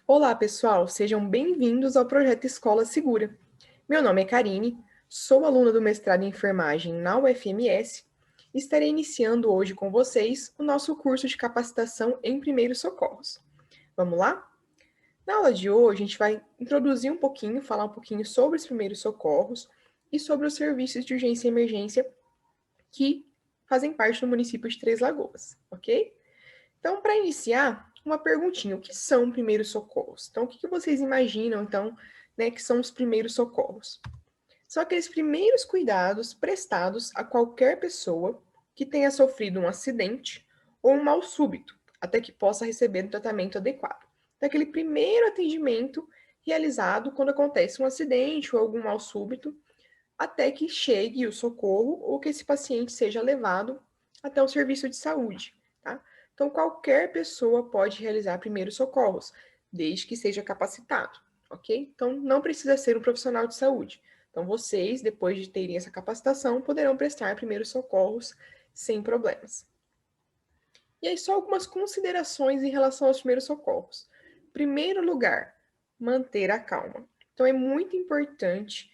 Olá, pessoal, sejam bem-vindos ao projeto Escola Segura. Meu nome é Karine, sou aluna do mestrado em enfermagem na UFMS e estarei iniciando hoje com vocês o nosso curso de capacitação em primeiros socorros. Vamos lá? Na aula de hoje, a gente vai introduzir um pouquinho, falar um pouquinho sobre os primeiros socorros e sobre os serviços de urgência e emergência que fazem parte do município de Três Lagoas, ok? Então, para iniciar, uma perguntinha: o que são primeiros socorros? Então, o que vocês imaginam, então, né, que são os primeiros socorros? São aqueles primeiros cuidados prestados a qualquer pessoa que tenha sofrido um acidente ou um mal súbito, até que possa receber um tratamento adequado. Então, aquele primeiro atendimento realizado quando acontece um acidente ou algum mal súbito, até que chegue o socorro ou que esse paciente seja levado até o serviço de saúde, tá? Então, qualquer pessoa pode realizar primeiros socorros, desde que seja capacitado, ok? Então, não precisa ser um profissional de saúde. Então, vocês, depois de terem essa capacitação, poderão prestar primeiros socorros sem problemas. E aí, só algumas considerações em relação aos primeiros socorros. Primeiro lugar, manter a calma. Então, é muito importante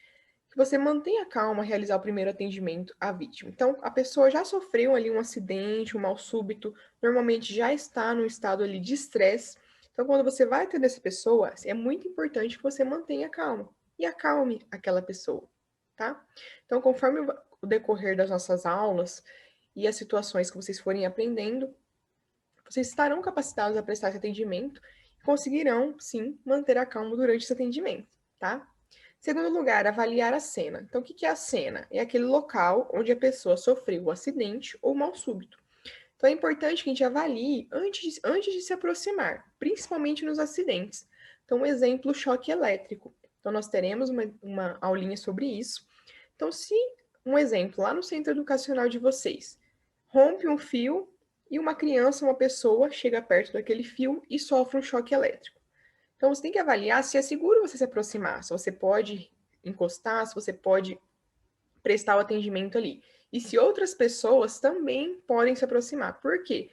que você mantenha calma ao realizar o primeiro atendimento à vítima. Então, a pessoa já sofreu ali um acidente, um mal súbito, normalmente já está num estado ali de estresse. Então, quando você vai atender essa pessoa, é muito importante que você mantenha calma e acalme aquela pessoa, tá? Então, conforme o decorrer das nossas aulas e as situações que vocês forem aprendendo, vocês estarão capacitados a prestar esse atendimento e conseguirão, sim, manter a calma durante esse atendimento, tá? Segundo lugar, avaliar a cena. Então, o que é a cena? É aquele local onde a pessoa sofreu o acidente ou mal súbito. Então, é importante que a gente avalie antes de se aproximar, principalmente nos acidentes. Então, um exemplo, o choque elétrico. Então, nós teremos uma aulinha sobre isso. Então, se um exemplo, lá no centro educacional de vocês, rompe um fio e uma criança, uma pessoa, chega perto daquele fio e sofre um choque elétrico. Então, você tem que avaliar se é seguro você se aproximar, se você pode encostar, se você pode prestar o atendimento ali. E se outras pessoas também podem se aproximar. Por quê?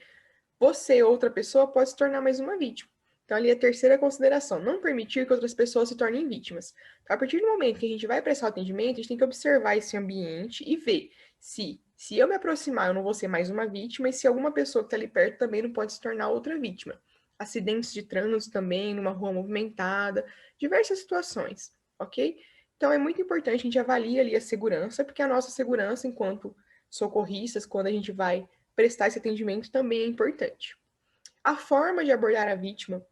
Você, outra pessoa, pode se tornar mais uma vítima. Então, ali a terceira consideração, não permitir que outras pessoas se tornem vítimas. Então, a partir do momento que a gente vai prestar o atendimento, a gente tem que observar esse ambiente e ver se eu me aproximar, eu não vou ser mais uma vítima, e se alguma pessoa que está ali perto também não pode se tornar outra vítima. Acidentes de trânsito também, numa rua movimentada, diversas situações, ok? Então, é muito importante a gente avaliar ali a segurança, porque a nossa segurança enquanto socorristas, quando a gente vai prestar esse atendimento também é importante. A forma de abordar a vítima.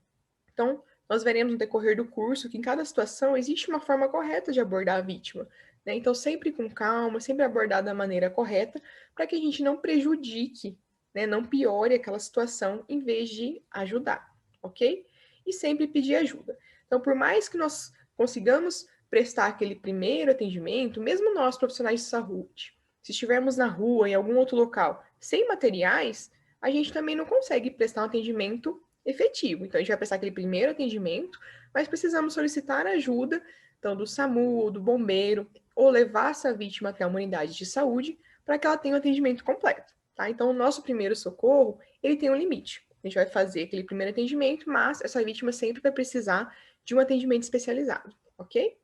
Então, nós veremos no decorrer do curso que em cada situação existe uma forma correta de abordar a vítima. Né? Então, sempre com calma, sempre abordar da maneira correta, para que a gente não prejudique, né? Não piore aquela situação em vez de ajudar, ok? E sempre pedir ajuda. Então, por mais que nós consigamos prestar aquele primeiro atendimento, mesmo nós, profissionais de saúde, se estivermos na rua, em algum outro local, sem materiais, a gente também não consegue prestar um atendimento efetivo. Então, a gente vai prestar aquele primeiro atendimento, mas precisamos solicitar ajuda, então, do SAMU, do bombeiro, ou levar essa vítima até uma unidade de saúde para que ela tenha um atendimento completo, tá? Então, o nosso primeiro socorro, ele tem um limite. A gente vai fazer aquele primeiro atendimento, mas essa vítima sempre vai precisar de um atendimento especializado, ok?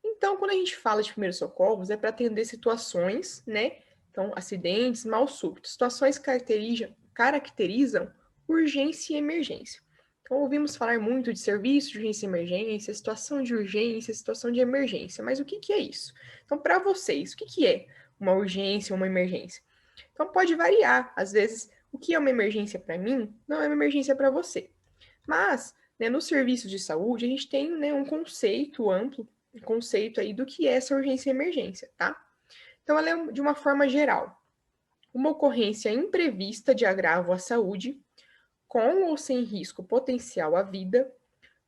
Então, quando a gente fala de primeiros socorros, é para atender situações, né? Então, acidentes, mal súbitos, situações que caracterizam urgência e emergência. Então, ouvimos falar muito de serviço de urgência e emergência, situação de urgência, situação de emergência. Mas o que é isso? Então, para vocês, o que é uma urgência ou uma emergência? Então, pode variar. Às vezes, o que é uma emergência para mim não é uma emergência para você. Mas, né, no serviço de saúde, a gente tem, né, um conceito amplo, um conceito aí do que é essa urgência e emergência, tá? Então, ela é de uma forma geral. Uma ocorrência imprevista de agravo à saúde, com ou sem risco potencial à vida,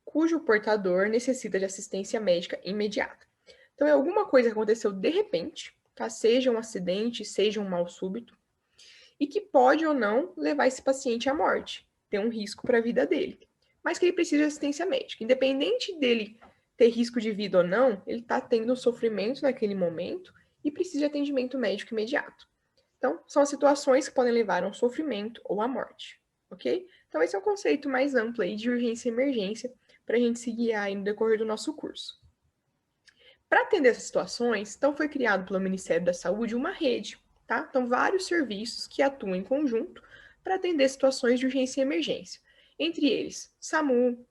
cujo portador necessita de assistência médica imediata. Então, é alguma coisa que aconteceu de repente, tá? Seja um acidente, seja um mal súbito, e que pode ou não levar esse paciente à morte, ter um risco para a vida dele, mas que ele precisa de assistência médica. Independente dele ter risco de vida ou não, ele está tendo um sofrimento naquele momento e precisa de atendimento médico imediato. Então, são as situações que podem levar a um sofrimento ou à morte, ok? Então, esse é o conceito mais amplo aí de urgência e emergência para a gente se guiar aí no decorrer do nosso curso. Para atender essas situações, então foi criado pelo Ministério da Saúde uma rede, tá? Então, vários serviços que atuam em conjunto para atender situações de urgência e emergência. Entre eles, SAMU,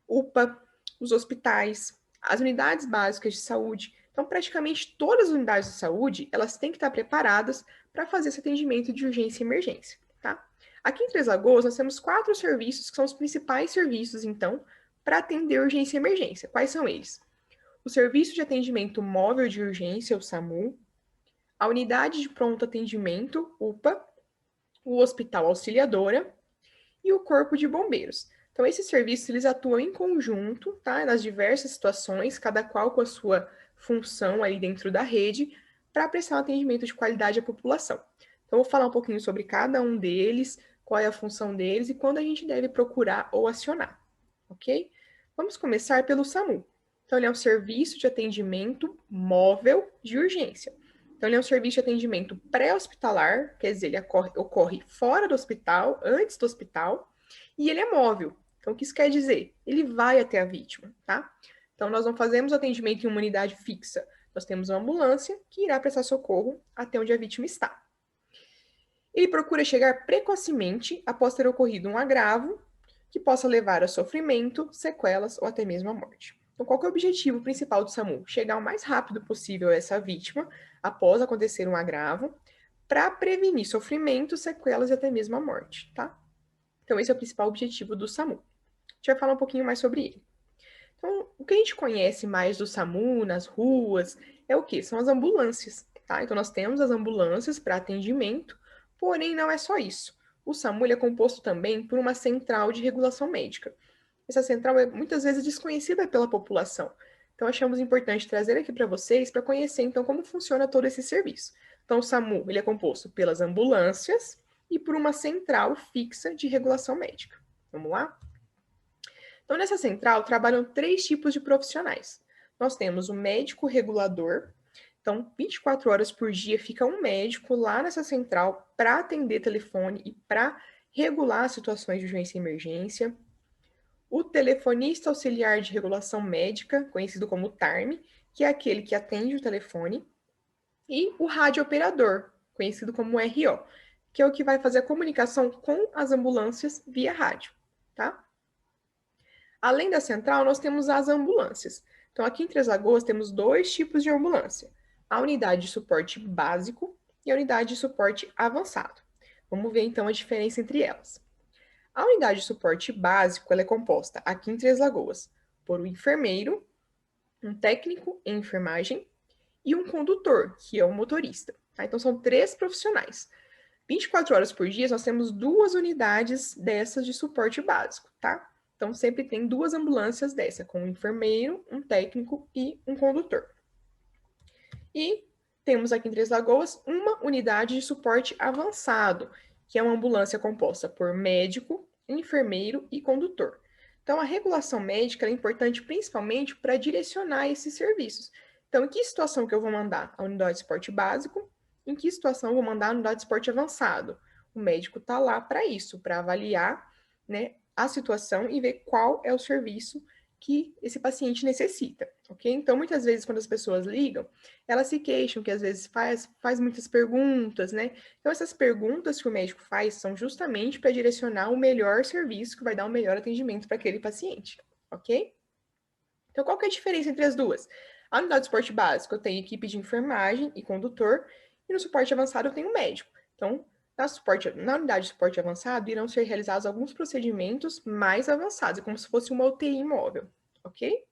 UPA, os hospitais, as unidades básicas de saúde. Então, praticamente todas as unidades de saúde, elas têm que estar preparadas para fazer esse atendimento de urgência e emergência, tá? Aqui em Três Lagoas, nós temos 4 serviços que são os principais serviços, então, para atender urgência e emergência. Quais são eles? O Serviço de Atendimento Móvel de Urgência, o SAMU, a Unidade de Pronto Atendimento, UPA, o Hospital Auxiliadora e o Corpo de Bombeiros. Então, esses serviços, eles atuam em conjunto, tá? Nas diversas situações, cada qual com a sua função ali dentro da rede, para prestar um atendimento de qualidade à população. Então, eu vou falar um pouquinho sobre cada um deles, qual é a função deles e quando a gente deve procurar ou acionar, ok? Vamos começar pelo SAMU. Então, ele é um serviço de atendimento móvel de urgência. Então, ele é um serviço de atendimento pré-hospitalar, quer dizer, ele ocorre fora do hospital, antes do hospital, e ele é móvel. Então, o que isso quer dizer? Ele vai até a vítima, tá? Então, nós não fazemos atendimento em uma unidade fixa. Nós temos uma ambulância que irá prestar socorro até onde a vítima está. Ele procura chegar precocemente após ter ocorrido um agravo que possa levar a sofrimento, sequelas ou até mesmo a morte. Então, qual é o objetivo principal do SAMU? Chegar o mais rápido possível a essa vítima após acontecer um agravo, para prevenir sofrimento, sequelas e até mesmo a morte, tá? Então, esse é o principal objetivo do SAMU. A gente vai falar um pouquinho mais sobre ele. Então, o que a gente conhece mais do SAMU nas ruas é o quê? São as ambulâncias, tá? Então, nós temos as ambulâncias para atendimento, porém não é só isso. O SAMU é composto também por uma central de regulação médica. Essa central é muitas vezes desconhecida pela população. Então, achamos importante trazer aqui para vocês para conhecer, então, como funciona todo esse serviço. Então, o SAMU ele é composto pelas ambulâncias e por uma central fixa de regulação médica. Vamos lá? Então, nessa central trabalham 3 tipos de profissionais. Nós temos o médico regulador. Então, 24 horas por dia fica um médico lá nessa central para atender telefone e para regular situações de urgência e emergência. O telefonista auxiliar de regulação médica, conhecido como TARM, que é aquele que atende o telefone. E o radiooperador, conhecido como RO, que é o que vai fazer a comunicação com as ambulâncias via rádio, tá? Além da central, nós temos as ambulâncias. Então, aqui em Três Lagoas, temos 2 tipos de ambulância: a unidade de suporte básico e a unidade de suporte avançado. Vamos ver então a diferença entre elas. A unidade de suporte básico ela é composta, aqui em Três Lagoas, por um enfermeiro, um técnico em enfermagem e um condutor, que é o motorista. Tá? Então, são 3 profissionais. 24 horas por dia, nós temos 2 unidades dessas de suporte básico, tá? Então, sempre tem 2 ambulâncias dessa, com um enfermeiro, um técnico e um condutor. E temos aqui em Três Lagoas uma unidade de suporte avançado, que é uma ambulância composta por médico, enfermeiro e condutor. Então, a regulação médica é importante principalmente para direcionar esses serviços. Então, em que situação que eu vou mandar a unidade de suporte básico? Em que situação eu vou mandar a unidade de suporte avançado? O médico está lá para isso, para avaliar, né, a situação e ver qual é o serviço que esse paciente necessita, ok? Então, muitas vezes, quando as pessoas ligam, elas se queixam que às vezes faz muitas perguntas, né? Então, essas perguntas que o médico faz são justamente para direcionar o melhor serviço que vai dar o melhor atendimento para aquele paciente, ok? Então, qual que é a diferença entre as duas? A unidade de suporte básico, eu tenho equipe de enfermagem e condutor, e no suporte avançado eu tenho médico. Então, na unidade de suporte avançado, irão ser realizados alguns procedimentos mais avançados, é como se fosse uma UTI móvel, ok?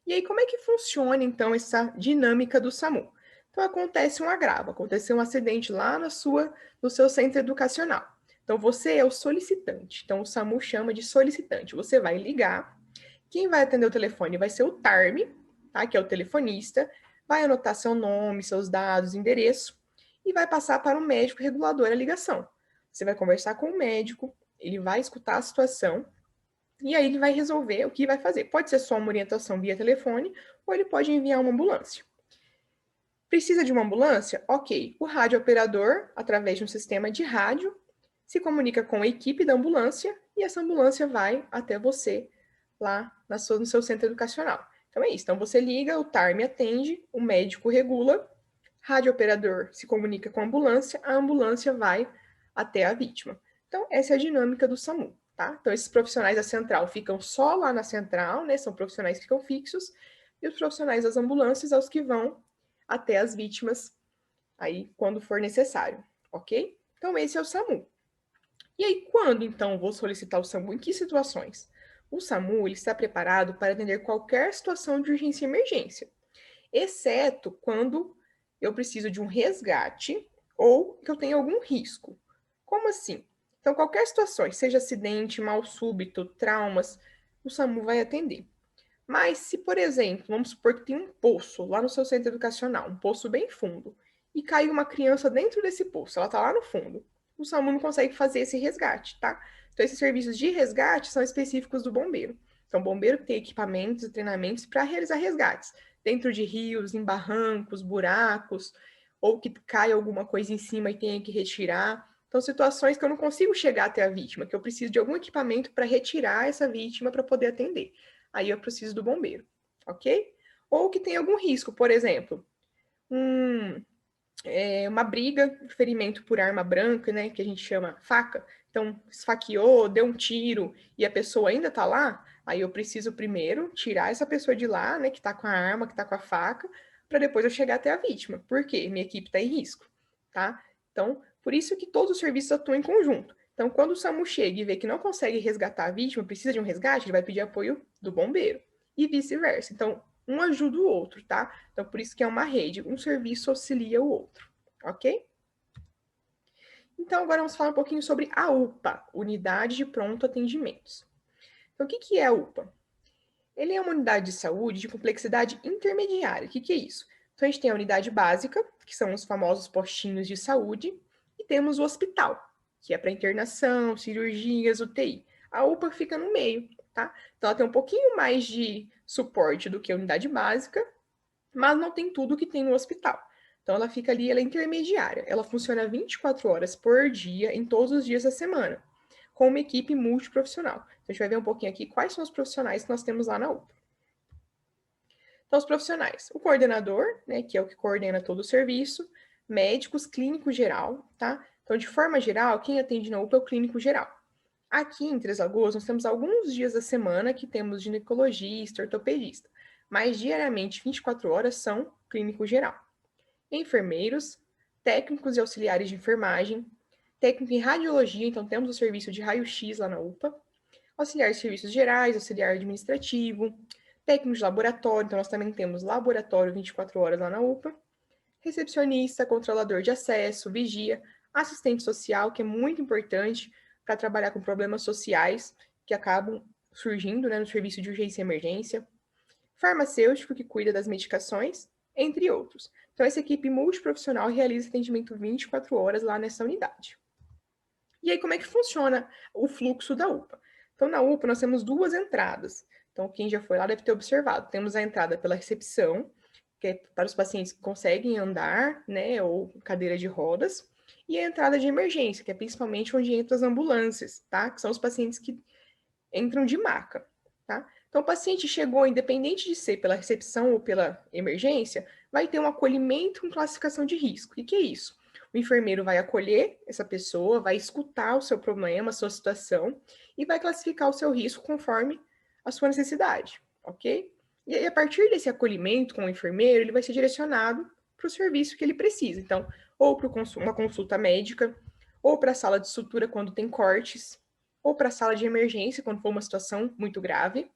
E aí, como é que funciona, então, essa dinâmica do SAMU? Então, acontece um agravo, aconteceu um acidente lá no seu centro educacional. Então, você é o solicitante. Então, o SAMU chama de solicitante. Você vai ligar, quem vai atender o telefone vai ser o TARM, tá? Que é o telefonista, vai anotar seu nome, seus dados, endereço, e vai passar para o médico regulador a ligação. Você vai conversar com o médico, ele vai escutar a situação, e aí ele vai resolver o que vai fazer. Pode ser só uma orientação via telefone, ou ele pode enviar uma ambulância. Precisa de uma ambulância? Ok. O radiooperador, através de um sistema de rádio, se comunica com a equipe da ambulância e essa ambulância vai até você lá no seu centro educacional. Então é isso. Então você liga, o TARM atende, o médico regula, radiooperador se comunica com a ambulância vai até a vítima. Então essa é a dinâmica do SAMU, tá? Então esses profissionais da central ficam só lá na central, né? São profissionais que ficam fixos, e os profissionais das ambulâncias são os que vão até as vítimas aí quando for necessário, ok? Então esse é o SAMU. E aí, quando então vou solicitar o SAMU? Em que situações? O SAMU ele está preparado para atender qualquer situação de urgência e emergência, exceto quando eu preciso de um resgate ou que eu tenho algum risco. Como assim? Então, qualquer situação, seja acidente, mal súbito, traumas, o SAMU vai atender. Mas se, por exemplo, vamos supor que tem um poço lá no seu centro educacional, um poço bem fundo, e caiu uma criança dentro desse poço, ela está lá no fundo, o SAMU não consegue fazer esse resgate, tá? Então, esses serviços de resgate são específicos do bombeiro. Então, o bombeiro tem equipamentos e treinamentos para realizar resgates, dentro de rios, em barrancos, buracos, ou que cai alguma coisa em cima e tenha que retirar. Então, situações que eu não consigo chegar até a vítima, que eu preciso de algum equipamento para retirar essa vítima para poder atender. Aí eu preciso do bombeiro, ok? Ou que tem algum risco, por exemplo, uma briga, ferimento por arma branca, né, que a gente chama faca. Então, esfaqueou, deu um tiro e a pessoa ainda tá lá, aí eu preciso primeiro tirar essa pessoa de lá, né, que tá com a arma, que tá com a faca, para depois eu chegar até a vítima. Por quê? Minha equipe tá em risco, tá? Então, por isso que todos os serviços atuam em conjunto. Então, quando o SAMU chega e vê que não consegue resgatar a vítima, precisa de um resgate, ele vai pedir apoio do bombeiro. E vice-versa. Então, um ajuda o outro, tá? Então, por isso que é uma rede. Um serviço auxilia o outro, ok? Então, agora vamos falar um pouquinho sobre a UPA, Unidade de Pronto Atendimentos. Então, o que é a UPA? Ele é uma unidade de saúde de complexidade intermediária. O que é isso? Então, a gente tem a unidade básica, que são os famosos postinhos de saúde, e temos o hospital, que é para internação, cirurgias, UTI. A UPA fica no meio, tá? Então, ela tem um pouquinho mais de suporte do que a unidade básica, mas não tem tudo que tem no hospital. Então, ela fica ali, ela é intermediária. Ela funciona 24 horas por dia, em todos os dias da semana, com uma equipe multiprofissional. Então, a gente vai ver um pouquinho aqui quais são os profissionais que nós temos lá na UPA. Então, os profissionais. O coordenador, né, que é o que coordena todo o serviço, médicos, clínico geral, tá? Então, de forma geral, quem atende na UPA é o clínico geral. Aqui em Três Lagoas, nós temos alguns dias da semana que temos ginecologista, ortopedista, mas diariamente, 24 horas, são clínico geral. Enfermeiros, técnicos e auxiliares de enfermagem, técnico em radiologia, então temos o serviço de raio-x lá na UPA, auxiliar de serviços gerais, auxiliar administrativo, técnico de laboratório, então nós também temos laboratório 24 horas lá na UPA, recepcionista, controlador de acesso, vigia, assistente social, que é muito importante para trabalhar com problemas sociais que acabam surgindo, né, no serviço de urgência e emergência, farmacêutico, que cuida das medicações, entre outros. Então, essa equipe multiprofissional realiza atendimento 24 horas lá nessa unidade. E aí, como é que funciona o fluxo da UPA? Então, na UPA, nós temos duas entradas. Então, quem já foi lá deve ter observado. Temos a entrada pela recepção, que é para os pacientes que conseguem andar, né, ou cadeira de rodas, e a entrada de emergência, que é principalmente onde entram as ambulâncias, tá? Que são os pacientes que entram de maca, tá? Então, o paciente chegou, independente de ser pela recepção ou pela emergência, vai ter um acolhimento com classificação de risco. O que é isso? O enfermeiro vai acolher essa pessoa, vai escutar o seu problema, a sua situação, e vai classificar o seu risco conforme a sua necessidade, ok? E aí, a partir desse acolhimento com o enfermeiro, ele vai ser direcionado para o serviço que ele precisa. Então, ou para uma consulta médica, ou para a sala de sutura quando tem cortes, ou para a sala de emergência quando for uma situação muito grave,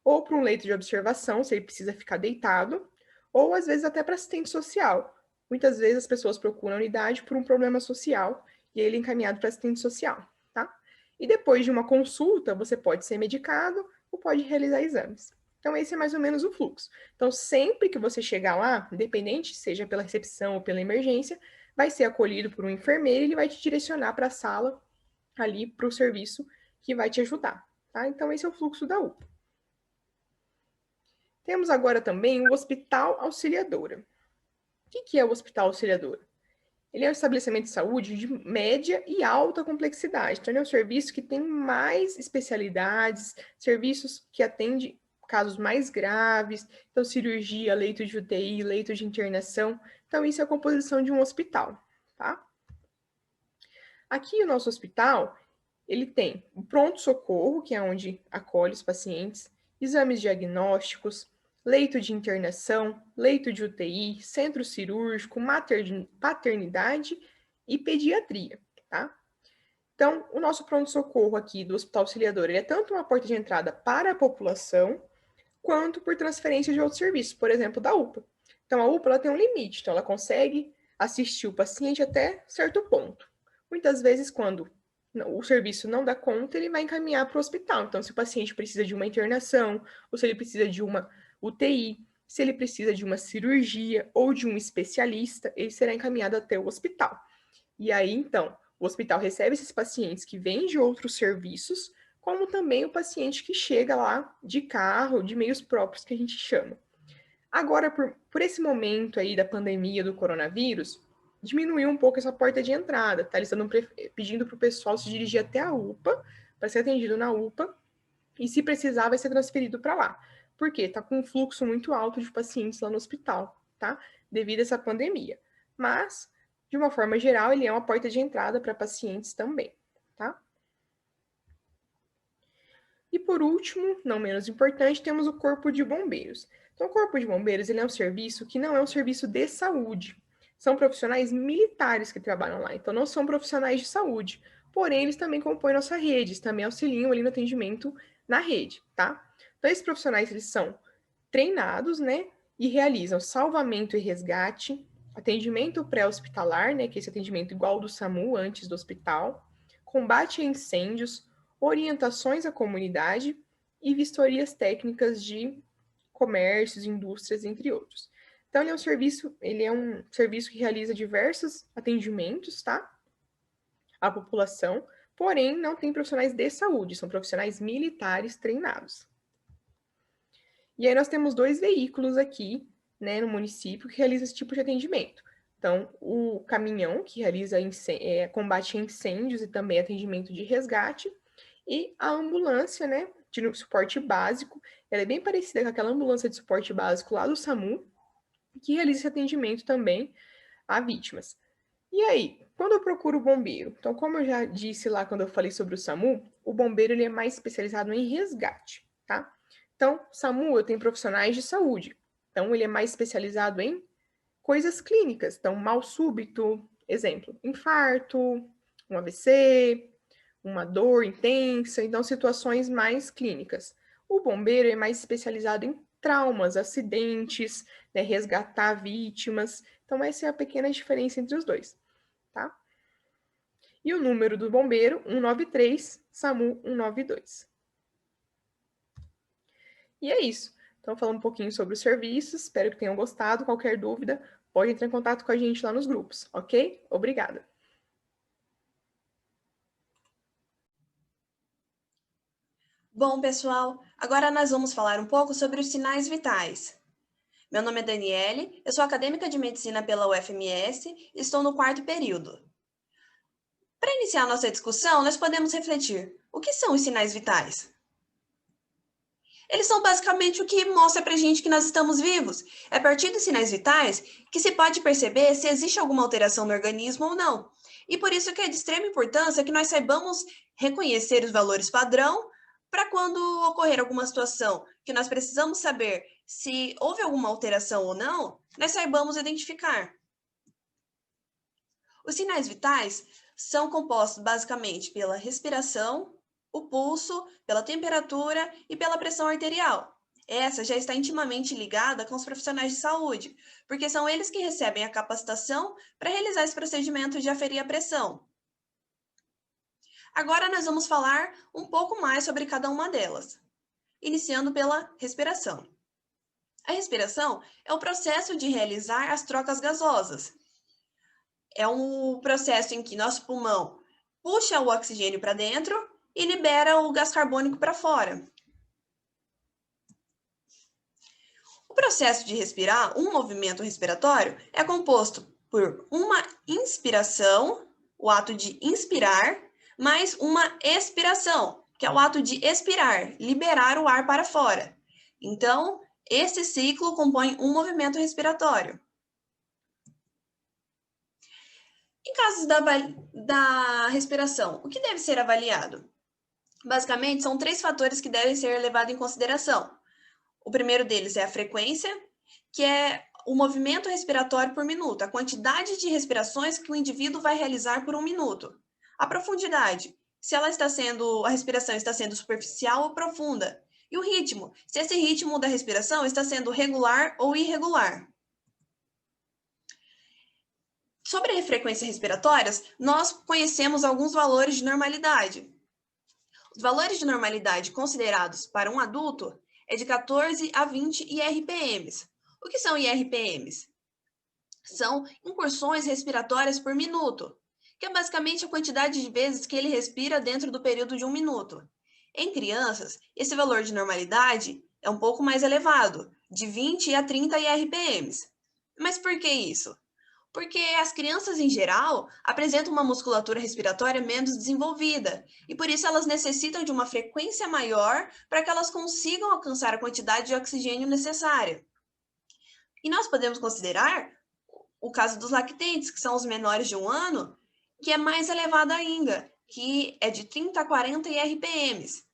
ou para um leito de observação, se ele precisa ficar deitado, ou às vezes até para assistente social. Muitas vezes as pessoas procuram a unidade por um problema social e ele é encaminhado para assistente social, tá? E depois de uma consulta, você pode ser medicado ou pode realizar exames. Então, esse é mais ou menos o fluxo. Então, sempre que você chegar lá, independente seja pela recepção ou pela emergência, vai ser acolhido por um enfermeiro e ele vai te direcionar para a sala ali para o serviço que vai te ajudar, tá? Então, esse é o fluxo da UPA. Temos agora também o Hospital Auxiliadora. O que é o Hospital Auxiliadora? ele é um estabelecimento de saúde de média e alta complexidade. Então, ele é um serviço que tem mais especialidades, serviços que atendem casos mais graves, então cirurgia, leito de UTI, leito de internação. Então, isso é a composição de um hospital, tá? Aqui, o nosso hospital, ele tem o pronto-socorro, que é onde acolhe os pacientes, exames diagnósticos, leito de internação, leito de UTI, centro cirúrgico, paternidade e pediatria, tá? Então, o nosso pronto-socorro aqui do Hospital Auxiliadora, ele é tanto uma porta de entrada para a população, quanto por transferência de outros serviços, por exemplo, da UPA. Então, a UPA ela tem um limite, então ela consegue assistir o paciente até certo ponto. Muitas vezes, quando o serviço não dá conta, ele vai encaminhar para o hospital. Então, se o paciente precisa de uma internação, ou se ele precisa de uma UTI, se ele precisa de uma cirurgia ou de um especialista, ele será encaminhado até o hospital. E aí, então, o hospital recebe esses pacientes que vêm de outros serviços, como também o paciente que chega lá de carro, de meios próprios que a gente chama. Agora, por esse momento aí da pandemia do coronavírus, diminuiu um pouco essa porta de entrada, tá? Eles estão pedindo para o pessoal se dirigir até a UPA, para ser atendido na UPA, e se precisar, vai ser transferido para lá. Por quê? Tá com um fluxo muito alto de pacientes lá no hospital, tá? Devido a essa pandemia. Mas, de uma forma geral, ele é uma porta de entrada para pacientes também, tá? E por último, não menos importante, temos o Corpo de Bombeiros. Então, o Corpo de Bombeiros ele é um serviço que não é um serviço de saúde. São profissionais militares que trabalham lá, então não são profissionais de saúde. Porém, eles também compõem nossa rede, eles também auxiliam ali no atendimento na rede, tá? Então, esses profissionais, eles são treinados, né, e realizam salvamento e resgate, atendimento pré-hospitalar, né, que é esse atendimento igual ao do SAMU antes do hospital, combate a incêndios, orientações à comunidade e vistorias técnicas de comércios, indústrias, entre outros. Então, ele é um serviço que realiza diversos atendimentos, tá? À população, porém não tem profissionais de saúde, são profissionais militares treinados. E aí nós temos dois veículos aqui, né, no município que realiza esse tipo de atendimento. Então, o caminhão, que realiza combate a incêndios e também atendimento de resgate, e a ambulância, né, de suporte básico, ela é bem parecida com aquela ambulância de suporte básico lá do SAMU, que realiza esse atendimento também a vítimas. E aí, quando eu procuro o bombeiro? Então, como eu já disse lá quando eu falei sobre o SAMU, o bombeiro ele é mais especializado em resgate, tá? Então, SAMU eu tenho profissionais de saúde. Então, ele é mais especializado em coisas clínicas. Então, mal súbito, exemplo, infarto, um AVC, uma dor intensa, então situações mais clínicas. O bombeiro é mais especializado em traumas, acidentes, né, resgatar vítimas. Então, essa é a pequena diferença entre os dois, tá? E o número do bombeiro, 193, SAMU 192. E é isso. Então, falando um pouquinho sobre os serviços, espero que tenham gostado. Qualquer dúvida, pode entrar em contato com a gente lá nos grupos, ok? Obrigada. Bom, pessoal, agora nós vamos falar um pouco sobre os sinais vitais. Meu nome é Daniele, eu sou acadêmica de medicina pela UFMS e estou no 4º período. Para iniciar nossa discussão, nós podemos refletir: o que são os sinais vitais? Eles são basicamente o que mostra pra gente que nós estamos vivos. É a partir dos sinais vitais que se pode perceber se existe alguma alteração no organismo ou não. E por isso que é de extrema importância que nós saibamos reconhecer os valores padrão para quando ocorrer alguma situação que nós precisamos saber se houve alguma alteração ou não, nós saibamos identificar. Os sinais vitais são compostos basicamente pela respiração, o pulso, pela temperatura e pela pressão arterial. Essa já está intimamente ligada com os profissionais de saúde, porque são eles que recebem a capacitação para realizar esse procedimento de aferir a pressão. Agora nós vamos falar um pouco mais sobre cada uma delas, iniciando pela respiração. A respiração é o processo de realizar as trocas gasosas. É um processo em que nosso pulmão puxa o oxigênio para dentro e libera o gás carbônico para fora. O processo de respirar, um movimento respiratório, é composto por uma inspiração, o ato de inspirar, mais uma expiração, que é o ato de expirar, liberar o ar para fora. Então, esse ciclo compõe um movimento respiratório. Em casos da respiração, o que deve ser avaliado? Basicamente, são 3 fatores que devem ser levados em consideração. O primeiro deles é a frequência, que é o movimento respiratório por minuto, a quantidade de respirações que o indivíduo vai realizar por um minuto. A profundidade, se a respiração está sendo superficial ou profunda. E o ritmo, se esse ritmo da respiração está sendo regular ou irregular. Sobre as frequências respiratórias, nós conhecemos alguns valores de normalidade. Os valores de normalidade considerados para um adulto é de 14 a 20 IRPMs. O que são IRPMs? São incursões respiratórias por minuto, que é basicamente a quantidade de vezes que ele respira dentro do período de um minuto. Em crianças, esse valor de normalidade é um pouco mais elevado, de 20 a 30 IRPMs. Mas por que isso? Porque as crianças, em geral, apresentam uma musculatura respiratória menos desenvolvida e, por isso, elas necessitam de uma frequência maior para que elas consigam alcançar a quantidade de oxigênio necessária. E nós podemos considerar o caso dos lactentes, que são os menores de 1 ano, que é mais elevado ainda, que é de 30 a 40 IRPMs.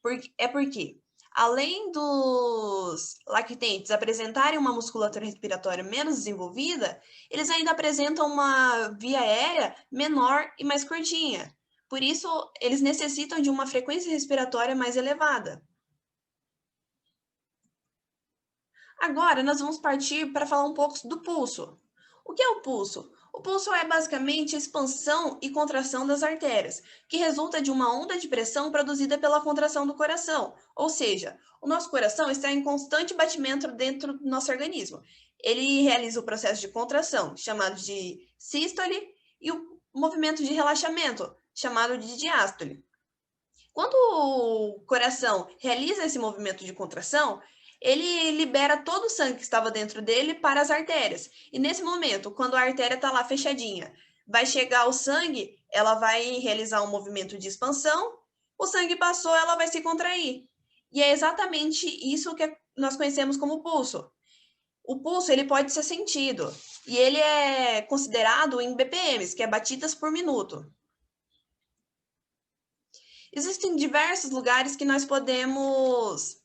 Porque, além dos lactentes apresentarem uma musculatura respiratória menos desenvolvida, eles ainda apresentam uma via aérea menor e mais curtinha. Por isso, eles necessitam de uma frequência respiratória mais elevada. Agora, nós vamos partir para falar um pouco do pulso. O que é o pulso? O pulso é basicamente a expansão e contração das artérias, que resulta de uma onda de pressão produzida pela contração do coração. Ou seja, o nosso coração está em constante batimento dentro do nosso organismo. Ele realiza o processo de contração, chamado de sístole, e o movimento de relaxamento, chamado de diástole. Quando o coração realiza esse movimento de contração, ele libera todo o sangue que estava dentro dele para as artérias. E nesse momento, quando a artéria está lá fechadinha, vai chegar o sangue, ela vai realizar um movimento de expansão, o sangue passou, ela vai se contrair. E é exatamente isso que nós conhecemos como pulso. O pulso ele pode ser sentido e ele é considerado em BPMs, que é batidas por minuto. Existem diversos lugares que nós podemos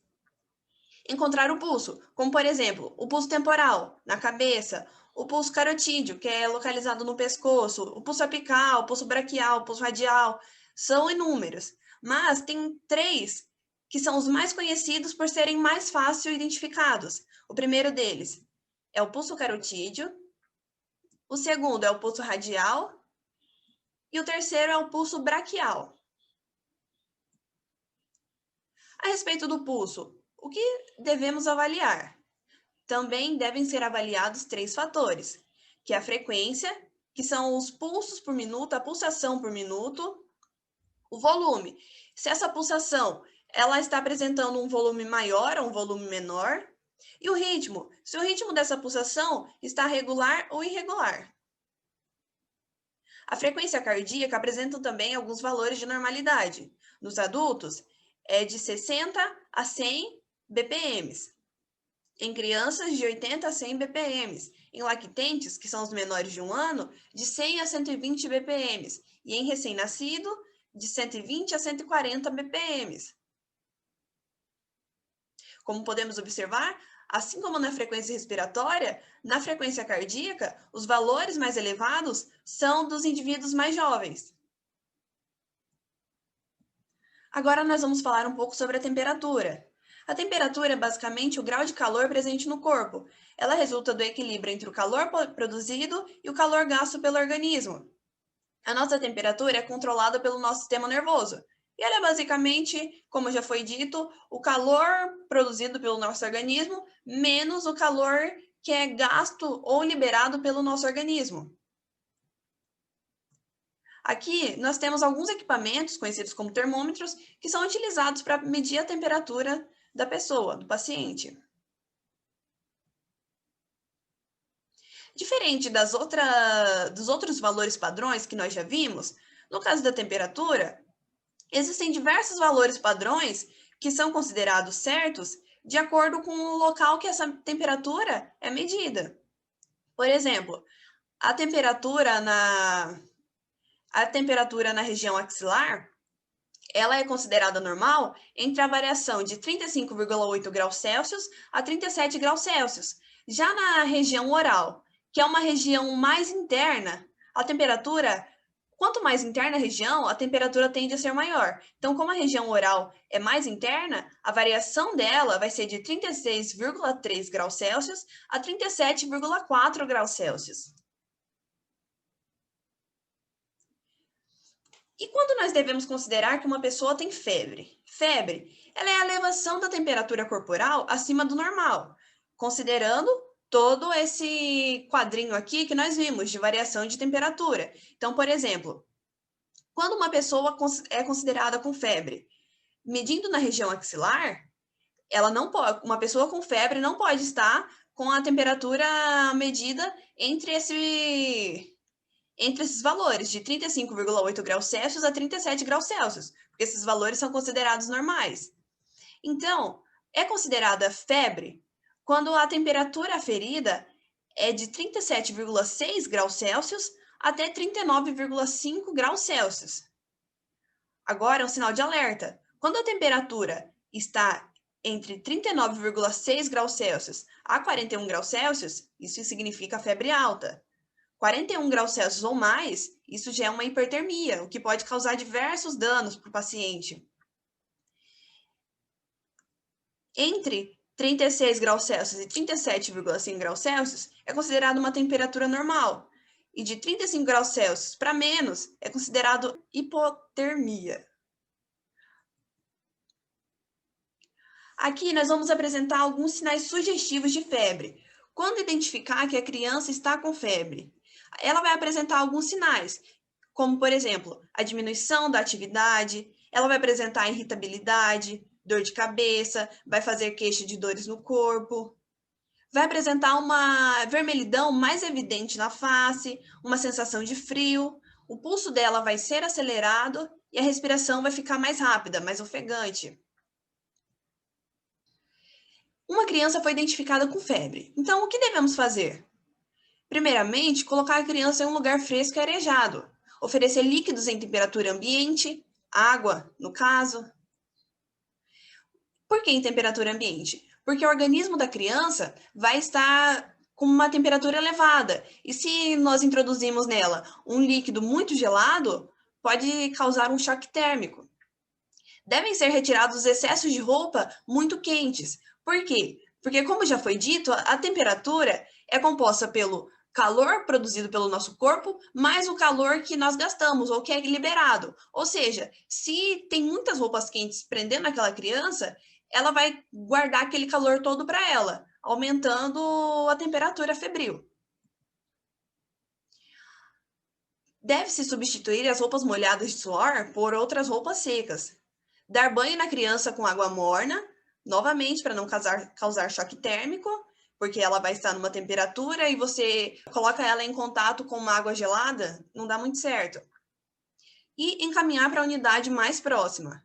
encontrar o pulso, como por exemplo, o pulso temporal, na cabeça, o pulso carotídeo, que é localizado no pescoço, o pulso apical, o pulso braquial, o pulso radial, são inúmeros, mas tem 3 que são os mais conhecidos por serem mais fácil identificados. O primeiro deles é o pulso carotídeo, o segundo é o pulso radial e o terceiro é o pulso braquial. A respeito do pulso, o que devemos avaliar? Também devem ser avaliados 3 fatores, que é a frequência, que são os pulsos por minuto, a pulsação por minuto, o volume, se essa pulsação ela está apresentando um volume maior ou um volume menor, e o ritmo, se o ritmo dessa pulsação está regular ou irregular. A frequência cardíaca apresenta também alguns valores de normalidade. Nos adultos, é de 60 a 100 BPMs. Em crianças, de 80 a 100 BPMs. Em lactentes, que são os menores de 1 ano, de 100 a 120 BPMs. E em recém-nascido, de 120 a 140 BPMs. Como podemos observar, assim como na frequência respiratória, na frequência cardíaca, os valores mais elevados são dos indivíduos mais jovens. Agora nós vamos falar um pouco sobre a temperatura. A temperatura é basicamente o grau de calor presente no corpo. Ela resulta do equilíbrio entre o calor produzido e o calor gasto pelo organismo. A nossa temperatura é controlada pelo nosso sistema nervoso. E ela é basicamente, como já foi dito, o calor produzido pelo nosso organismo menos o calor que é gasto ou liberado pelo nosso organismo. Aqui nós temos alguns equipamentos, conhecidos como termômetros, que são utilizados para medir a temperatura da pessoa, do paciente. Diferente dos outros valores padrões que nós já vimos, no caso da temperatura, existem diversos valores padrões que são considerados certos de acordo com o local que essa temperatura é medida. Por exemplo, a temperatura na região axilar, ela é considerada normal entre a variação de 35,8 graus Celsius a 37 graus Celsius. Já na região oral, que é uma região mais interna, a temperatura, quanto mais interna a região, a temperatura tende a ser maior. Então, como a região oral é mais interna, a variação dela vai ser de 36,3 graus Celsius a 37,4 graus Celsius. E quando nós devemos considerar que uma pessoa tem febre? Febre, ela é a elevação da temperatura corporal acima do normal, considerando todo esse quadrinho aqui que nós vimos de variação de temperatura. Então, por exemplo, quando uma pessoa é considerada com febre, medindo na região axilar, uma pessoa com febre não pode estar com a temperatura medida entre esses valores, de 35,8 graus Celsius a 37 graus Celsius, porque esses valores são considerados normais. Então, é considerada febre quando a temperatura aferida é de 37,6 graus Celsius até 39,5 graus Celsius. Agora, um sinal de alerta. Quando a temperatura está entre 39,6 graus Celsius a 41 graus Celsius, isso significa febre alta. 41 graus Celsius ou mais, isso já é uma hipertermia, o que pode causar diversos danos para o paciente. Entre 36 graus Celsius e 37,5 graus Celsius é considerado uma temperatura normal, e de 35 graus Celsius para menos é considerado hipotermia. Aqui nós vamos apresentar alguns sinais sugestivos de febre. Quando identificar que a criança está com febre, ela vai apresentar alguns sinais, como, por exemplo, a diminuição da atividade, ela vai apresentar irritabilidade, dor de cabeça, vai fazer queixa de dores no corpo, vai apresentar uma vermelhidão mais evidente na face, uma sensação de frio, o pulso dela vai ser acelerado e a respiração vai ficar mais rápida, mais ofegante. Uma criança foi identificada com febre. Então, o que devemos fazer? Primeiramente, colocar a criança em um lugar fresco e arejado. Oferecer líquidos em temperatura ambiente, água, no caso. Por que em temperatura ambiente? Porque o organismo da criança vai estar com uma temperatura elevada. E se nós introduzimos nela um líquido muito gelado, pode causar um choque térmico. Devem ser retirados os excessos de roupa muito quentes. Por quê? Porque, como já foi dito, a temperatura é composta pelo calor produzido pelo nosso corpo, mais o calor que nós gastamos ou que é liberado. Ou seja, se tem muitas roupas quentes prendendo aquela criança, ela vai guardar aquele calor todo para ela, aumentando a temperatura febril. Deve-se substituir as roupas molhadas de suor por outras roupas secas. Dar banho na criança com água morna, novamente para não causar choque térmico, porque ela vai estar numa temperatura e você coloca ela em contato com uma água gelada, não dá muito certo. E encaminhar para a unidade mais próxima.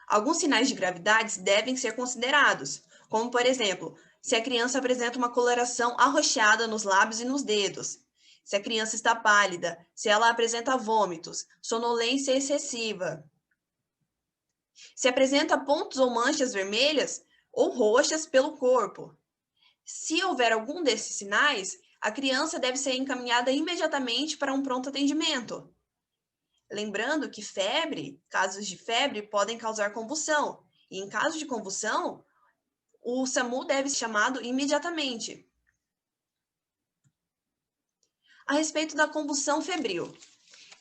Alguns sinais de gravidade devem ser considerados, como, por exemplo, se a criança apresenta uma coloração arroxeada nos lábios e nos dedos, se a criança está pálida, se ela apresenta vômitos, sonolência excessiva, se apresenta pontos ou manchas vermelhas ou roxas pelo corpo. Se houver algum desses sinais, a criança deve ser encaminhada imediatamente para um pronto atendimento. Lembrando que casos de febre podem causar convulsão, e em caso de convulsão, o SAMU deve ser chamado imediatamente. A respeito da convulsão febril.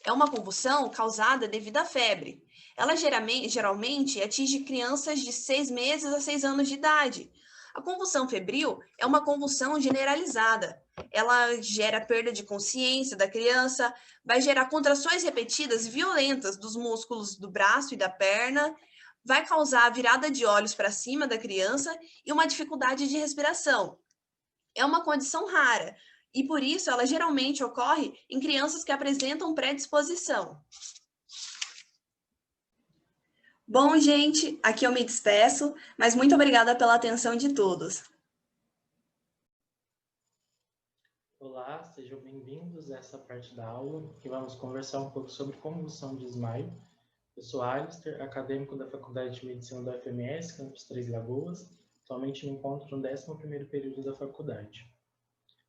É uma convulsão causada devido à febre. Ela geralmente atinge crianças de 6 meses a 6 anos de idade. A convulsão febril é uma convulsão generalizada. Ela gera perda de consciência da criança, vai gerar contrações repetidas violentas dos músculos do braço e da perna, vai causar a virada de olhos para cima da criança e uma dificuldade de respiração. É uma condição rara e, por isso, ela geralmente ocorre em crianças que apresentam predisposição. Bom, gente, aqui eu me despeço, mas muito obrigada pela atenção de todos. Olá, sejam bem-vindos a essa parte da aula, que vamos conversar um pouco sobre convulsão de Smile. Eu sou Alistair, acadêmico da Faculdade de Medicina da UFMS, campus Três Lagoas. Atualmente me encontro no 11º período da faculdade.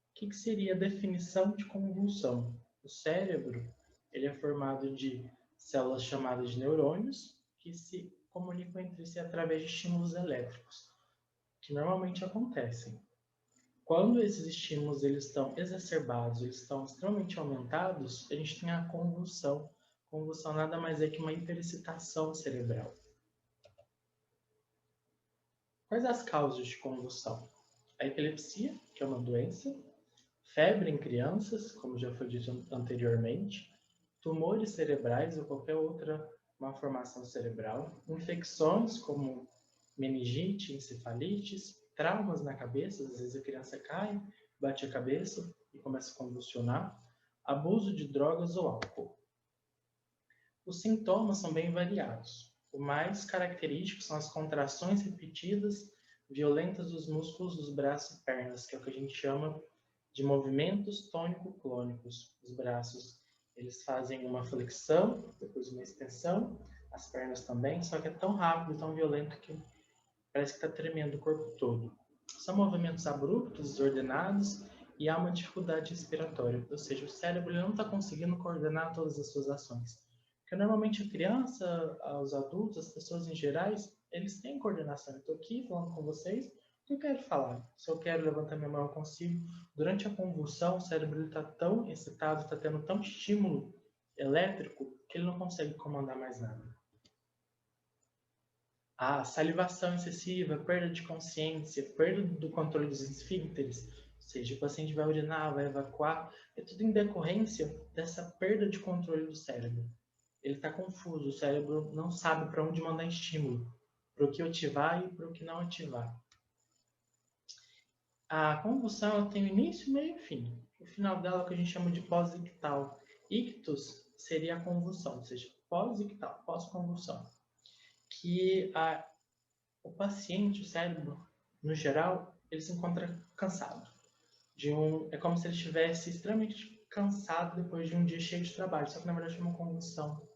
O que seria a definição de convulsão? O cérebro ele é formado de células chamadas de neurônios, que se comunicam entre si através de estímulos elétricos, que normalmente acontecem. Quando esses estímulos eles estão exacerbados, eles estão extremamente aumentados, a gente tem a convulsão. Convulsão nada mais é que uma hiperexcitação cerebral. Quais as causas de convulsão? A epilepsia, que é uma doença, febre em crianças, como já foi dito anteriormente, tumores cerebrais ou qualquer outra malformação cerebral, infecções como meningite, encefalites, traumas na cabeça, às vezes a criança cai, bate a cabeça e começa a convulsionar, abuso de drogas ou álcool. Os sintomas são bem variados. O mais característico são as contrações repetidas, violentas dos músculos dos braços e pernas, que é o que a gente chama de movimentos tônico-clônicos. Os braços, eles fazem uma flexão, depois uma extensão, as pernas também, só que é tão rápido, tão violento que parece que está tremendo o corpo todo. São movimentos abruptos, desordenados e há uma dificuldade respiratória, ou seja, o cérebro não está conseguindo coordenar todas as suas ações. Porque normalmente a criança, os adultos, as pessoas em geral, eles têm coordenação. Eu estou aqui falando com vocês, o que eu quero falar? Se eu quero levantar minha mão, eu consigo. Durante a convulsão, o cérebro está tão excitado, está tendo tão estímulo elétrico, que ele não consegue comandar mais nada. A salivação excessiva, perda de consciência, perda do controle dos esfíncteres, ou seja, o paciente vai urinar, vai evacuar, é tudo em decorrência dessa perda de controle do cérebro. Ele está confuso, o cérebro não sabe para onde mandar estímulo, para o que ativar e para o que não ativar. A convulsão ela tem início, meio e fim. O final dela é o que a gente chama de pós-ictal. Ictus seria a convulsão, ou seja, pós-ictal, pós-convulsão. Que o paciente, o cérebro, no geral, ele se encontra cansado. É como se ele estivesse extremamente cansado depois de um dia cheio de trabalho, só que na verdade é uma convulsão.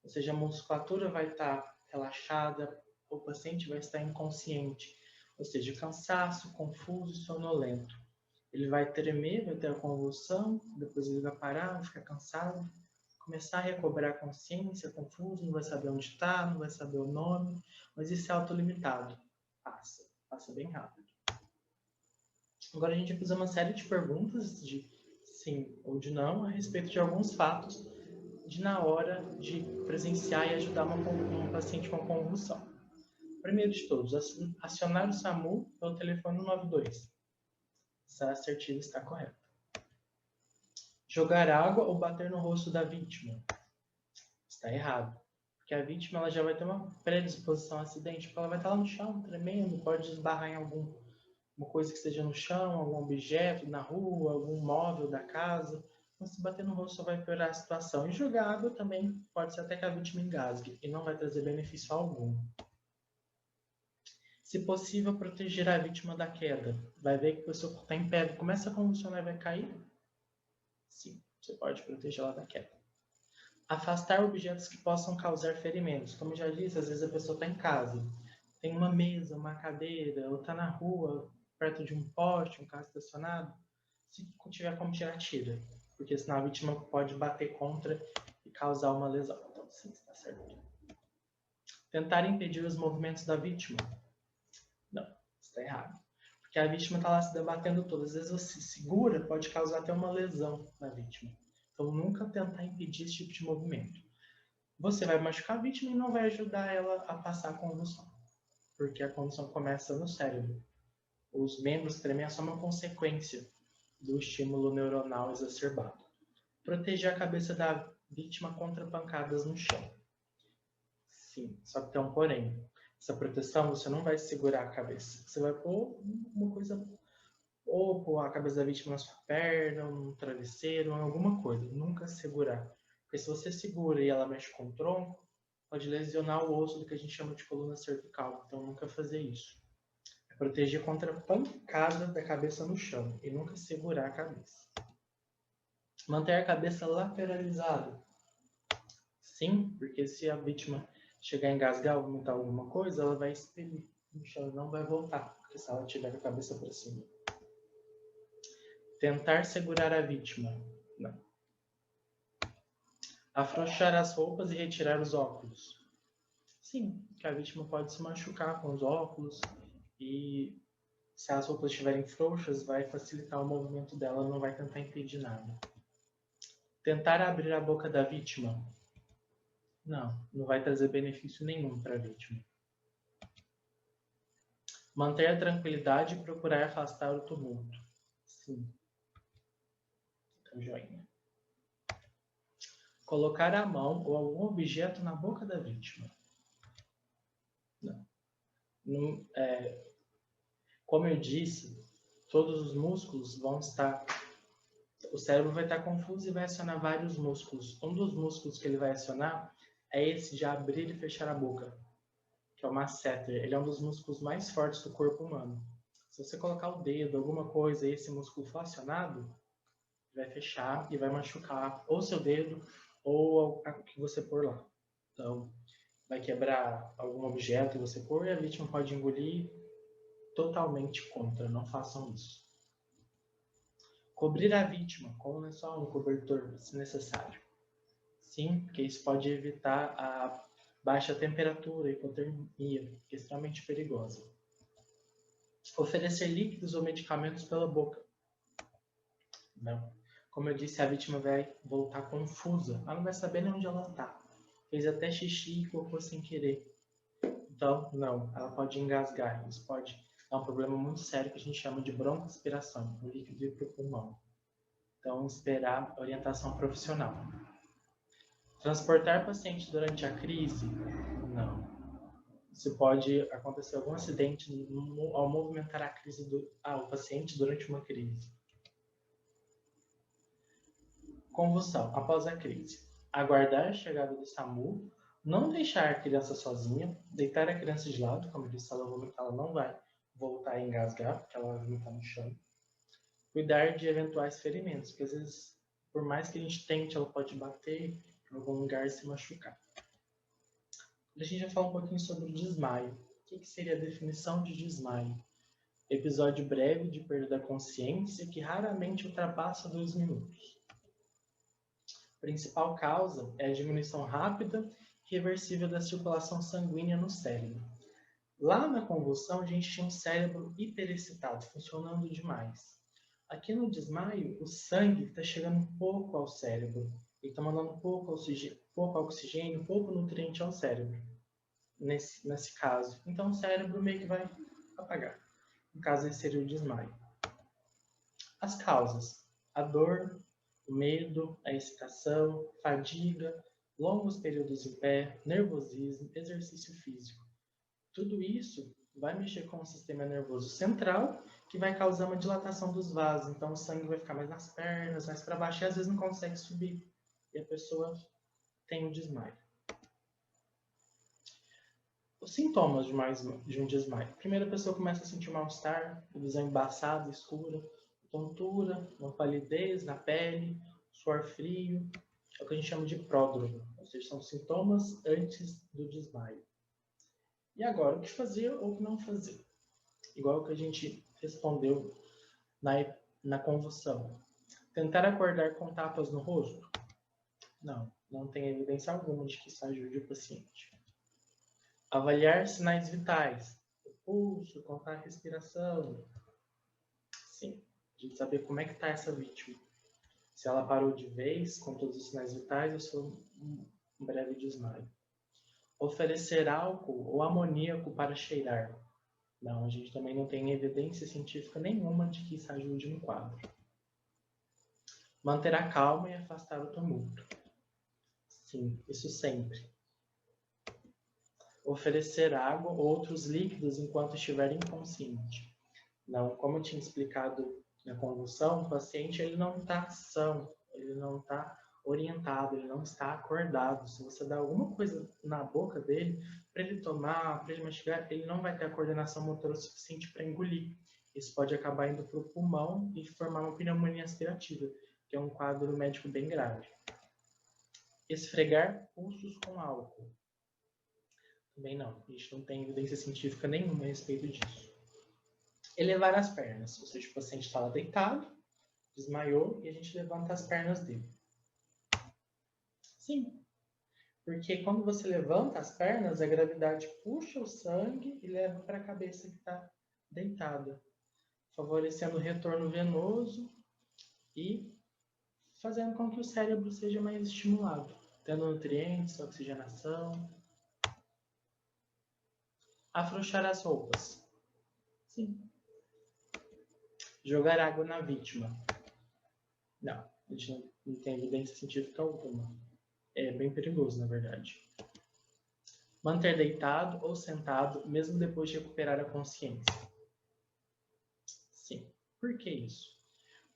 Ou seja, a musculatura vai estar relaxada, o paciente vai estar inconsciente. Ou seja, cansaço, confuso e sonolento. Ele vai tremer, vai ter a convulsão, depois ele vai parar, vai ficar cansado, começar a recobrar a consciência, confuso, não vai saber onde está, não vai saber o nome, mas isso é autolimitado. Passa bem rápido. Agora a gente vai fazer uma série de perguntas de sim ou de não a respeito de alguns fatos de na hora de presenciar e ajudar um paciente com convulsão. Primeiro de todos, acionar o SAMU pelo telefone 192. Essa assertiva está correta. Jogar água ou bater no rosto da vítima. Está errado. Porque a vítima ela já vai ter uma predisposição ao acidente, porque ela vai estar lá no chão, tremendo, pode esbarrar em alguma coisa que esteja no chão, algum objeto na rua, algum móvel da casa. Então, se bater no rosto só vai piorar a situação. E jogar água também pode ser até que a vítima engasgue e não vai trazer benefício algum. Se possível, proteger a vítima da queda. Vai ver que a pessoa está em pé, começa a convulsionar e vai cair? Sim, você pode protegê-la da queda. Afastar objetos que possam causar ferimentos. Como eu já disse, às vezes a pessoa está em casa, tem uma mesa, uma cadeira, ou está na rua, perto de um poste, um carro estacionado. Se tiver como tirar, tira. Porque senão a vítima pode bater contra e causar uma lesão. Então, sim, está certo. Tentar impedir os movimentos da vítima. Não, está errado. Porque a vítima está lá se debatendo toda. Às vezes você segura, pode causar até uma lesão na vítima. Então, nunca tentar impedir esse tipo de movimento. Você vai machucar a vítima e não vai ajudar ela a passar a convulsão. Porque a convulsão começa no cérebro. Os membros tremem é só uma consequência do estímulo neuronal exacerbado. Proteger a cabeça da vítima contra pancadas no chão. Sim, só que tem um porém. Essa proteção, você não vai segurar a cabeça. Você vai pôr uma coisa ou pôr a cabeça da vítima na sua perna, no travesseiro, em alguma coisa. Nunca segurar. Porque se você segura e ela mexe com o tronco, pode lesionar o osso do que a gente chama de coluna cervical. Então, nunca fazer isso. É proteger contra a pancada da cabeça no chão e nunca segurar a cabeça. Manter a cabeça lateralizada. Sim, porque se a vítima chegar a engasgar ou vomitar alguma coisa, ela vai expelir no chão e não vai voltar, porque se ela tiver com a cabeça para cima. Tentar segurar a vítima. Não. Afrouxar as roupas e retirar os óculos. Sim, que a vítima pode se machucar com os óculos e se as roupas estiverem frouxas, vai facilitar o movimento dela, não vai tentar impedir nada. Tentar abrir a boca da vítima. Não vai trazer benefício nenhum para a vítima. Manter a tranquilidade e procurar afastar o tumulto. Sim. Então, joinha. Colocar a mão ou algum objeto na boca da vítima. Não. Como eu disse, todos os músculos vão estar... O cérebro vai estar confuso e vai acionar vários músculos. Um dos músculos que ele vai acionar é esse de abrir e fechar a boca, que é o masseter. Ele é um dos músculos mais fortes do corpo humano. Se você colocar o dedo, alguma coisa, e esse músculo for acionado, vai fechar e vai machucar ou seu dedo ou o que você pôr lá. Então, vai quebrar algum objeto que você pôr e a vítima pode engolir. Totalmente contra, não façam isso. Cobrir a vítima com um lençol, um cobertor, se necessário. Sim, porque isso pode evitar a baixa temperatura, hipotermia, que é extremamente perigosa. Oferecer líquidos ou medicamentos pela boca. Não. Como eu disse, a vítima vai voltar confusa. Ela não vai saber nem onde ela está. Fez até xixi e colocou sem querer. Então, não. Ela pode engasgar. Isso pode dar um problema muito sério que a gente chama de broncoaspiração. O líquido ir para o pulmão. Então, esperar orientação profissional. Transportar paciente durante a crise? Não. Isso pode acontecer algum acidente ao movimentar a crise o paciente durante uma crise. Convulsão após a crise. Aguardar a chegada do SAMU, não deixar a criança sozinha, deitar a criança de lado, como eu disse, se ela vomitar, ela não vai voltar a engasgar, porque ela vai vomitar no chão. Cuidar de eventuais ferimentos, porque às vezes, por mais que a gente tente, ela pode bater em algum lugar e se machucar. A gente vai falar um pouquinho sobre o desmaio. O que seria a definição de desmaio? Episódio breve de perda da consciência que raramente ultrapassa 2 minutos. A principal causa é a diminuição rápida e reversível da circulação sanguínea no cérebro. Lá na convulsão, a gente tinha um cérebro hiperexcitado, funcionando demais. Aqui no desmaio, o sangue está chegando um pouco ao cérebro. Ele está mandando pouco oxigênio, pouco nutriente ao cérebro, nesse caso. Então, o cérebro meio que vai apagar. No caso, esse seria o desmaio. As causas: a dor, o medo, a excitação, fadiga, longos períodos em pé, nervosismo, exercício físico. Tudo isso vai mexer com o sistema nervoso central, que vai causar uma dilatação dos vasos. Então, o sangue vai ficar mais nas pernas, mais para baixo, e às vezes não consegue subir. E a pessoa tem um desmaio. Os sintomas de um desmaio. Primeiro, a pessoa começa a sentir mal-estar, visão embaçada, escura, tontura, uma palidez na pele, suor frio. É o que a gente chama de pródromo, ou seja, são sintomas antes do desmaio. E agora, o que fazer ou o que não fazer? Igual o que a gente respondeu na convulsão. Tentar acordar com tapas no rosto? Não tem evidência alguma de que isso ajude o paciente. Avaliar sinais vitais. O pulso, contar a respiração. Sim, a gente saber como é que está essa vítima. Se ela parou de vez com todos os sinais vitais ou se foi um breve desmaio. Oferecer álcool ou amoníaco para cheirar. Não, a gente também não tem evidência científica nenhuma de que isso ajude no quadro. Manter a calma e afastar o tumulto. Sim, isso sempre. Oferecer água ou outros líquidos enquanto estiver inconsciente. Não, como eu tinha explicado na convulsão, o paciente ele não está são, ele não está orientado, ele não está acordado. Se você dá alguma coisa na boca dele, para ele tomar, para ele mastigar, ele não vai ter a coordenação motora suficiente para engolir. Isso pode acabar indo para o pulmão e formar uma pneumonia aspirativa, que é um quadro médico bem grave. Esfregar pulsos com álcool. Também não, a gente não tem evidência científica nenhuma a respeito disso. Elevar as pernas, ou seja, o paciente estava deitado, desmaiou e a gente levanta as pernas dele. Sim, porque quando você levanta as pernas, a gravidade puxa o sangue e leva para a cabeça que está deitada, favorecendo o retorno venoso e fazendo com que o cérebro seja mais estimulado, tendo nutrientes, oxigenação. Afrouxar as roupas. Sim. Jogar água na vítima. Não, a gente não tem evidência científica alguma. É bem perigoso, na verdade. Manter deitado ou sentado, mesmo depois de recuperar a consciência. Sim. Por que isso?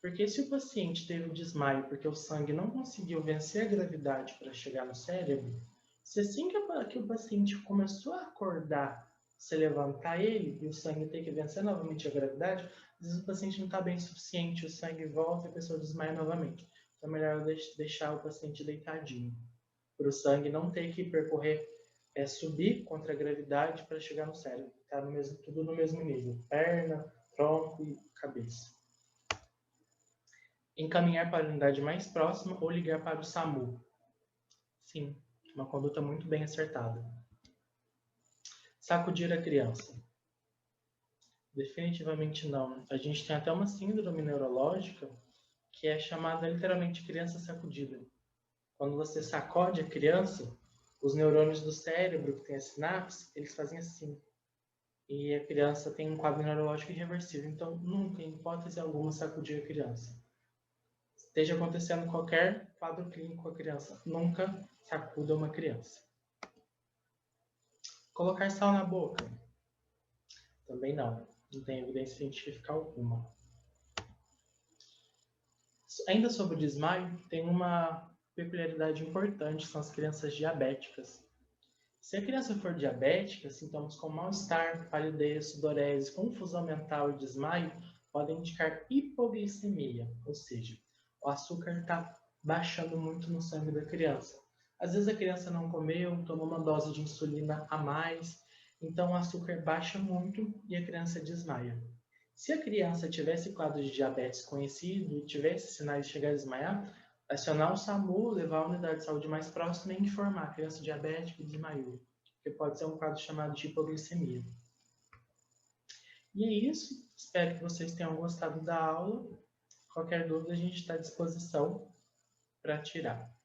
Porque se o paciente teve desmaio porque o sangue não conseguiu vencer a gravidade para chegar no cérebro, se assim que o paciente começou a acordar, se levantar ele e o sangue tem que vencer novamente a gravidade, às vezes o paciente não está bem o suficiente, o sangue volta e a pessoa desmaia novamente. Então é melhor deixar o paciente deitadinho, para o sangue não ter que percorrer, subir contra a gravidade para chegar no cérebro. Está tudo no mesmo nível, perna, tronco e cabeça. Encaminhar para a unidade mais próxima ou ligar para o SAMU. Sim, uma conduta muito bem acertada. Sacudir a criança. Definitivamente não. A gente tem até uma síndrome neurológica que é chamada literalmente criança sacudida. Quando você sacode a criança, os neurônios do cérebro que tem a sinapse, eles fazem assim. E a criança tem um quadro neurológico irreversível. Então, nunca, em hipótese alguma, sacudir a criança. Esteja acontecendo qualquer quadro clínico com a criança, nunca sacuda uma criança. Colocar sal na boca. Também não tem evidência científica alguma. Ainda sobre o desmaio, tem uma peculiaridade importante, são as crianças diabéticas. Se a criança for diabética, sintomas como mal-estar, palidez, sudorese, confusão mental e desmaio podem indicar hipoglicemia, ou seja, o açúcar está baixando muito no sangue da criança. Às vezes a criança não comeu, tomou uma dose de insulina a mais, então o açúcar baixa muito e a criança desmaia. Se a criança tivesse quadro de diabetes conhecido e tivesse sinais de chegar a desmaiar, acionar o SAMU, levar a unidade de saúde mais próxima e informar a criança diabética desmaiou, que pode ser um quadro chamado de hipoglicemia. E é isso, espero que vocês tenham gostado da aula. Qualquer dúvida a gente está à disposição para tirar.